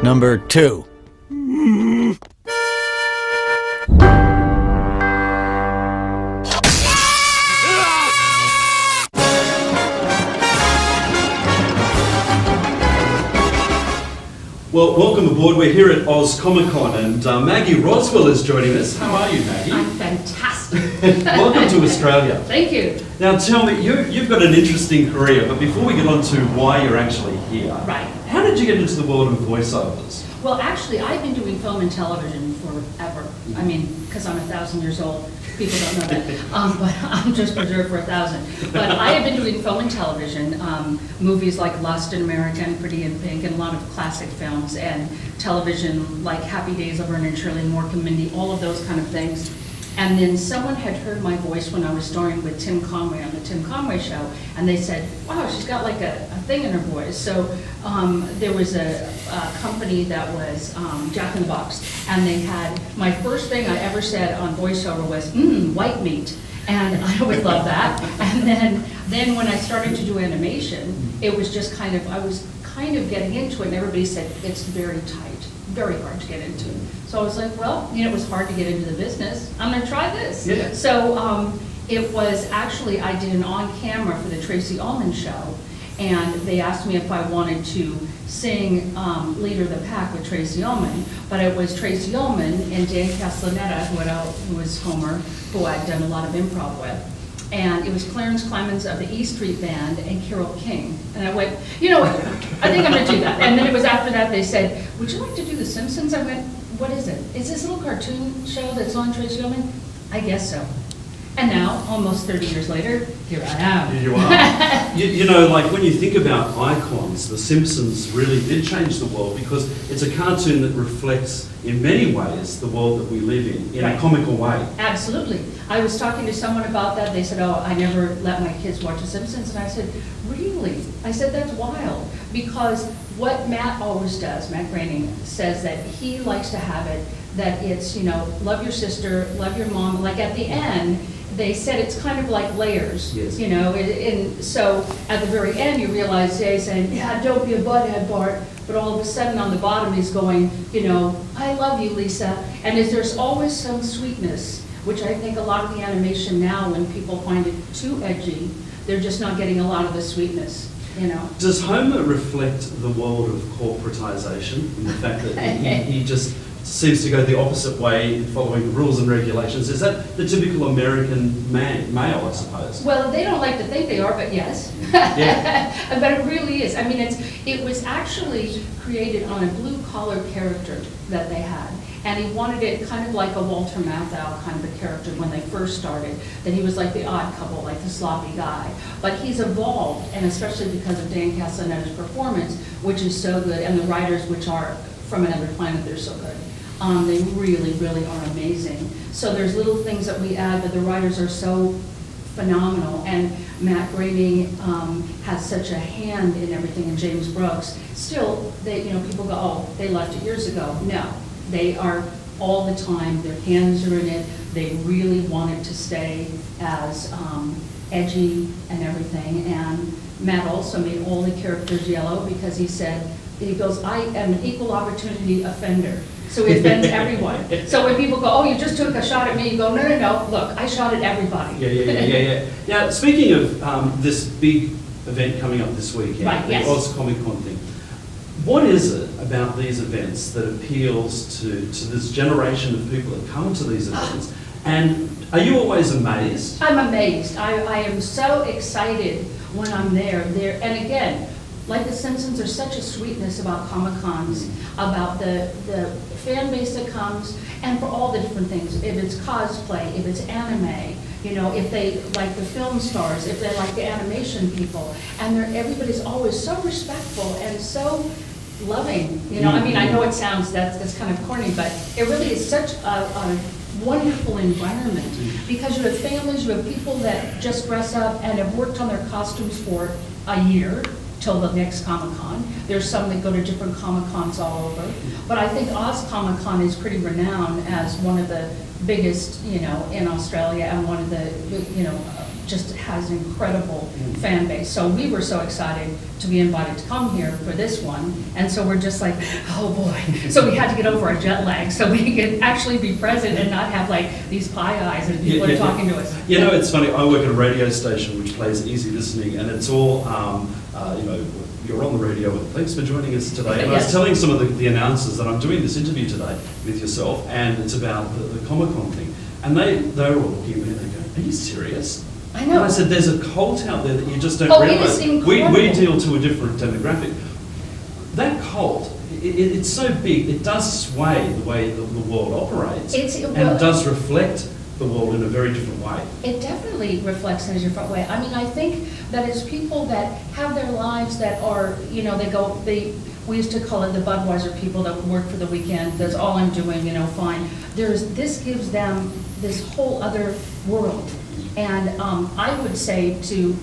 Number 2. Well, welcome aboard. We're here at Oz Comic Con, and Maggie Roswell is joining us. How are you, Maggie? I'm fantastic. Welcome to Australia. Thank you. Now, tell me, you've got an interesting career, but before we get on to why you're actually here, Right. How did you get into the world of voiceovers? Well, actually, I've been doing film and television forever. I mean, because I'm 1,000 years old. People don't know that. But I'm just preserved for 1,000. But I have been doing film and television, movies like Lost in America and Pretty in Pink, and a lot of classic films, and television like Happy Days of Vernon and Shirley, Mork and Mindy, all of those kind of things. And then someone had heard my voice when I was starring with Tim Conway on the Tim Conway Show, and they said, wow, she's got like a thing in her voice. So there was a company that was Jack in the Box, and they had, my first thing I ever said on voiceover was, white meat. And I always loved that. And then when I started to do animation, it was just kind of, I was kind of getting into it, and everybody said, it's very tight, very hard to get into. So I was like, well, you know, it was hard to get into the business. I'm gonna try this. Yeah. So it was actually, I did an on-camera for the Tracy Ullman Show, and they asked me if I wanted to sing Leader of the Pack with Tracy Ullman, but it was Tracy Ullman and Dan Castellaneta, who was Homer, who I'd done a lot of improv with. And it was Clarence Clemens of the E Street Band and Carole King. And I went, you know what, I think I'm gonna do that. And then it was after that they said, would you like to do The Simpsons? I went, what is it? Is this a little cartoon show that's on Tracy Ullman? I guess so. And now, almost 30 years later, here I am. Here you are. you know, like when you think about icons, The Simpsons really did change the world because it's a cartoon that reflects, in many ways, the world that we live in Right. a comical way. Absolutely. I was talking to someone about that. They said, oh, I never let my kids watch The Simpsons. And I said, really? I said, that's wild. Because what Matt always does, Matt Groening, says that he likes to have it, that it's, you know, love your sister, love your mom. Like at the end, they said it's kind of like layers, Yes. you know, and so at the very end you realize they're saying, yeah, don't be a butthead, Bart, but all of a sudden on the bottom he's going, you know, I love you, Lisa, and there's always some sweetness, which I think a lot of the animation now, when people find it too edgy, they're just not getting a lot of the sweetness, you know. Does Homer reflect the world of corporatization in the fact that he just seems to go the opposite way, following the rules and regulations? Is that the typical American male, I suppose? Well, they don't like to think they are, but yes. Yeah. But it really is. I mean, it was actually created on a blue-collar character that they had. And he wanted it kind of like a Walter Matthau kind of a character when they first started, that he was like the odd couple, like the sloppy guy. But he's evolved, and especially because of Dan Castellaneta's performance, which is so good, and the writers, which are from another planet, they're so good. They really, really are amazing. So there's little things that we add, but the writers are so phenomenal. And Matt Groening has such a hand in everything, and James Brooks. Still, they, you know, people go, oh, they left it years ago. No, they are all the time. Their hands are in it. They really want it to stay as edgy and everything. And Matt also made all the characters yellow because he said, he goes, I am an equal opportunity offender. So he offends everyone. So when people go, oh, you just took a shot at me, you go, no, no, no, look, I shot at everybody. Yeah. Now, speaking of this big event coming up this weekend, Right, yes. the Oz Comic Con thing, what is it about these events that appeals to this generation of people that come to these events? And are you always amazed? I'm amazed. I am so excited when I'm there. And again, like The Simpsons, there's such a sweetness about Comic-Cons, about the fan base that comes, and for all the different things. If it's cosplay, if it's anime, you know, if they like the film stars, if they like the animation people, and everybody's always so respectful and so loving. You know, I mean, I know it sounds, that's kind of corny, but it really is such a wonderful environment, because you have families, you have people that just dress up and have worked on their costumes for a year till the next Comic-Con. There's some that go to different Comic-Cons all over. But I think Oz Comic-Con is pretty renowned as one of the biggest, you know, in Australia, and one of the, you know, just has an incredible fan base. So we were so excited to be invited to come here for this one, and so we're just like, oh boy. So we had to get over our jet lag so we could actually be present and not have like these pie eyes and people are talking to us. You know, it's funny, I work at a radio station which plays easy listening, and it's all, you know, you're on the radio, and thanks for joining us today. And I was telling some of the announcers that I'm doing this interview today with yourself, and it's about the Comic-Con thing. And they were all looking at me and they go, are you serious? I know. And I said, there's a cult out there that you just don't It realise. is incredible. We deal to a different demographic. That cult, it's so big, it does sway the way the world operates. And it does reflect the world in a very different way. It definitely reflects in a different way. I mean, I think that it's people that have their lives that are, you know, we used to call it the Budweiser people that work for the weekend, that's all I'm doing, you know, fine. This gives them this whole other world. And I would say to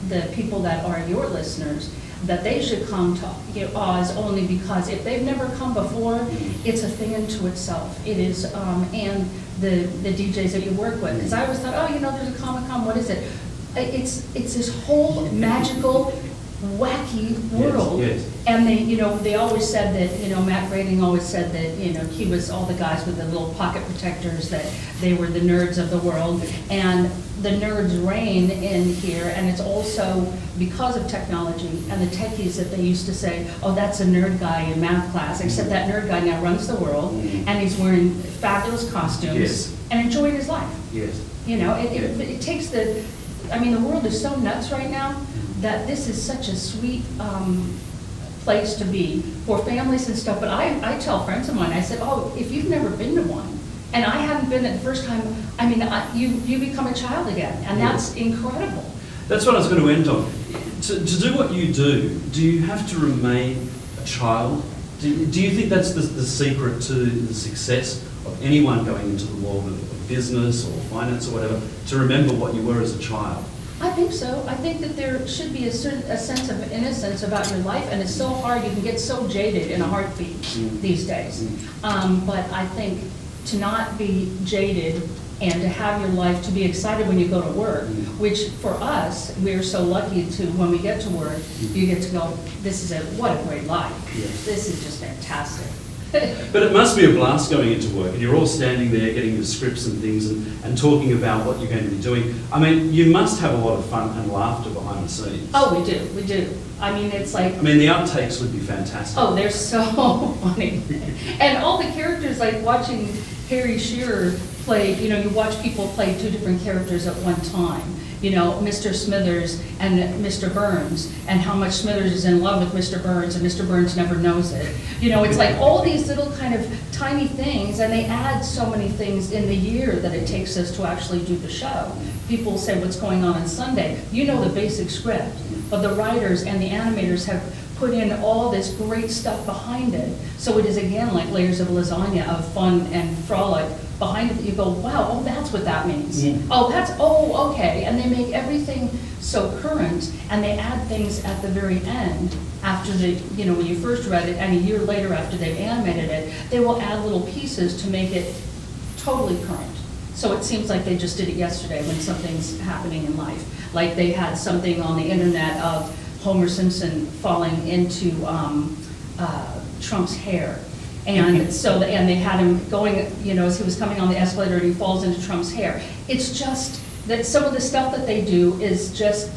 the people that are your listeners, that they should come to Oz only because if they've never come before, it's a thing unto itself. It is, and the DJs that you work with. Because I always thought, oh, you know, there's a Comic-Con, what is it? It's this whole magical, wacky world. Yes. And they always said that, Matt Grading always said that, he was all the guys with the little pocket protectors, that they were the nerds of the world. And the nerds reign in here, and it's also because of technology and the techies that they used to say, oh, that's a nerd guy in math class, except that nerd guy now runs the world, and he's wearing fabulous costumes and enjoying his life. Yes. It takes the world is so nuts right now that this is such a sweet place to be for families and stuff. But I tell friends of mine, I said, oh, if you've never been to one, and I hadn't been at the first time, you become a child again, and that's incredible. That's what I was going to end on. To do what you do you have to remain a child? Do you think that's the secret to the success of anyone going into the world of business or finance or whatever, to remember what you were as a child? I think so. I think that there should be a sense of innocence about your life, and it's so hard. You can get so jaded in a heartbeat these days. But I think to not be jaded and to have your life, to be excited when you go to work, which for us, we're so lucky to, when we get to work, you get to go, what a great life. Yes. This is just fantastic. But it must be a blast going into work, and you're all standing there getting your scripts and things and talking about what you're going to be doing. You must have a lot of fun and laughter behind the scenes. Oh, we do. It's like... the outtakes would be fantastic. Oh, they're so funny. And all the characters, like watching Harry Shearer play, you watch people play two different characters at one time. Mr. Smithers and Mr. Burns, and how much Smithers is in love with Mr. Burns, and Mr. Burns never knows it. It's like all these little kind of tiny things, and they add so many things in the year that it takes us to actually do the show. People say, what's going on Sunday? The basic script, but the writers and the animators have put in all this great stuff behind it. So it is, again, like layers of lasagna of fun and frolic behind it that you go, wow, that's what that means. Okay. And they make everything so current, and they add things at the very end after when you first read it, and a year later after they've animated it, they will add little pieces to make it totally current. So it seems like they just did it yesterday when something's happening in life. Like they had something on the internet of Homer Simpson falling into Trump's hair. And and they had him going, as he was coming on the escalator, and he falls into Trump's hair. It's just that some of the stuff that they do is just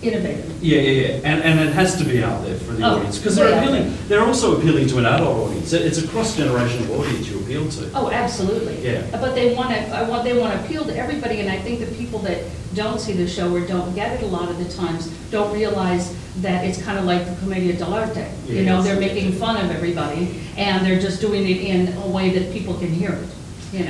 innovative. Yeah. And it has to be out there for the audience, because they're also appealing to an adult audience. It's a cross-generational audience you appeal to. Oh, absolutely. Yeah. But they want to appeal to everybody, and I think the people that don't see the show or don't get it a lot of the times don't realize that it's kind of like the commedia dell'arte. They're making fun of everybody, and they're just doing it in a way that people can hear it,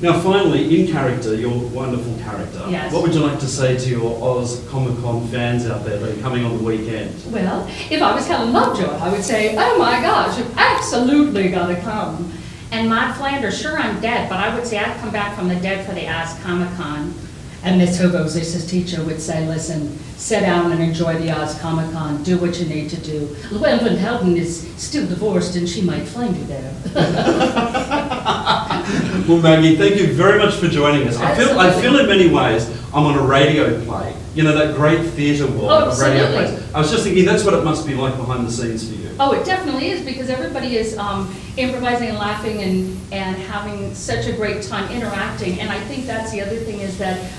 Now, finally, in character, your wonderful character, Yes. What would you like to say to your Oz Comic-Con fans out there that are coming on the weekend? Well, if I was Helen Lovejoy, I would say, oh my gosh, you've absolutely got to come. And Maude Flanders, sure, I'm dead, but I would say I'd come back from the dead for the Oz Comic-Con. And Miss Hoover's Lisa's teacher would say, listen, sit down and enjoy the Oz Comic-Con, do what you need to do. Luann Van Houten is still divorced, and she might find you there. Well, Maggie, thank you very much for joining us. I feel in many ways I'm on a radio play. You know, that great theatre world of radio plays. I was just thinking that's what it must be like behind the scenes for you. Oh, it definitely is, because everybody is improvising and laughing and having such a great time interacting. And I think that's the other thing, is that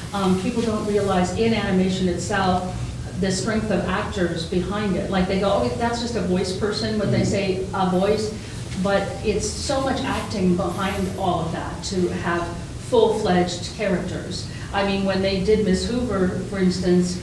people don't realize in animation itself the strength of actors behind it. Like they go, oh, that's just a voice person when they say a voice. But it's so much acting behind all of that to have full-fledged characters. I mean, when they did Miss Hoover, for instance,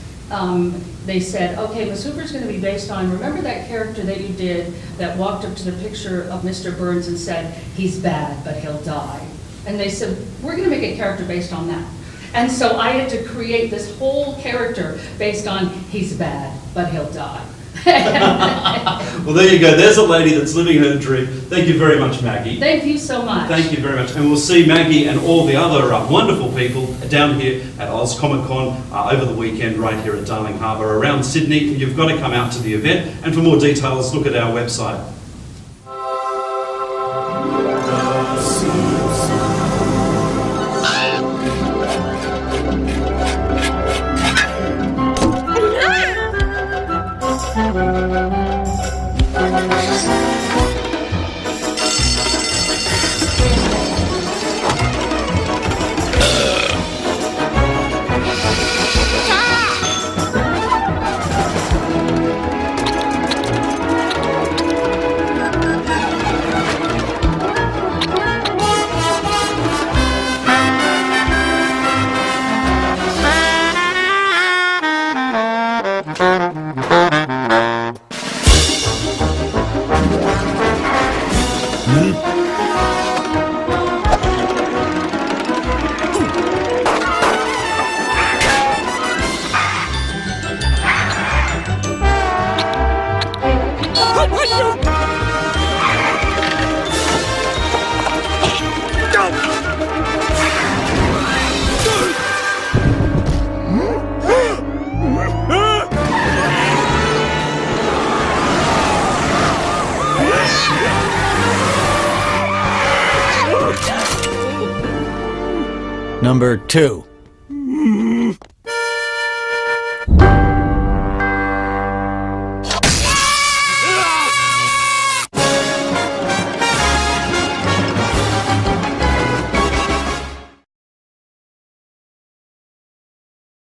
they said, okay, Miss Hoover's going to be based on, remember that character that you did that walked up to the picture of Mr. Burns and said, he's bad, but he'll die. And they said, we're going to make a character based on that. And so I had to create this whole character based on, he's bad, but he'll die. Well, there you go. There's a lady that's living her dream. Thank you very much, Maggie. Thank you so much. Thank you very much. And we'll see Maggie and all the other wonderful people down here at Oz Comic Con over the weekend right here at Darling Harbour around Sydney. You've got to come out to the event. And for more details, look at our website. Number 2.